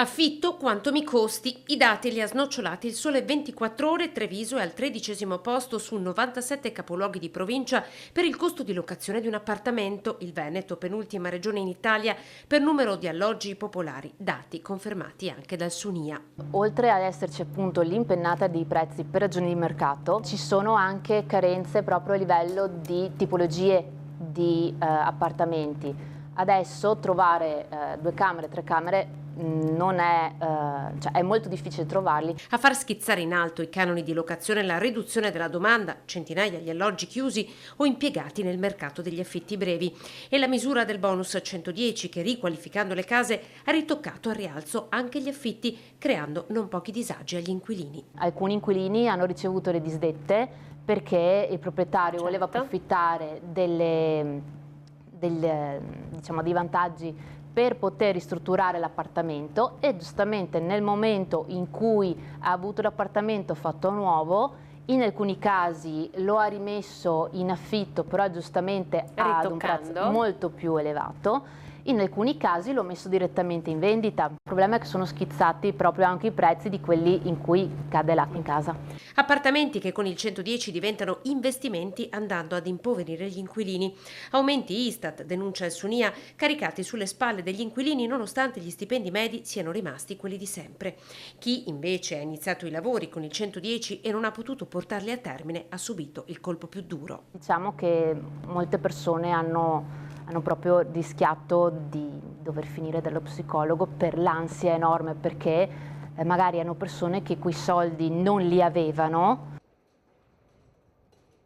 Affitto quanto mi costi? I dati li ha snocciolati il Sole 24 Ore. Treviso è al 13° posto su 97 capoluoghi di provincia per il costo di locazione di un appartamento. Il Veneto, penultima regione in Italia per numero di alloggi popolari, dati confermati anche dal Sunia. Oltre ad esserci appunto l'impennata dei prezzi per ragioni di mercato, ci sono anche carenze proprio a livello di tipologie di appartamenti. Adesso trovare 2 camere, 3 camere non è, cioè è molto difficile trovarli. A far schizzare in alto i canoni di locazione la riduzione della domanda, centinaia gli alloggi chiusi o impiegati nel mercato degli affitti brevi, e la misura del bonus 110 che, riqualificando le case, ha ritoccato al rialzo anche gli affitti, creando non pochi disagi agli inquilini. Alcuni inquilini hanno ricevuto le disdette perché il proprietario voleva Certo. approfittare diciamo, dei vantaggi per poter ristrutturare l'appartamento, e giustamente nel momento in cui ha avuto l'appartamento fatto nuovo, in alcuni casi lo ha rimesso in affitto, però giustamente ad un prezzo Ritoccando. molto più elevato. In alcuni casi l'ho messo direttamente in vendita. Il problema è che sono schizzati proprio anche i prezzi di quelli in cui cade l'acqua in casa. Appartamenti che con il 110 diventano investimenti, andando ad impoverire gli inquilini. Aumenti Istat, denuncia il Sunia, caricati sulle spalle degli inquilini nonostante gli stipendi medi siano rimasti quelli di sempre. Chi invece ha iniziato i lavori con il 110 e non ha potuto portarli a termine ha subito il colpo più duro. Diciamo che molte persone hanno proprio rischiato di dover finire dallo psicologo per l'ansia enorme, perché magari hanno persone che quei soldi non li avevano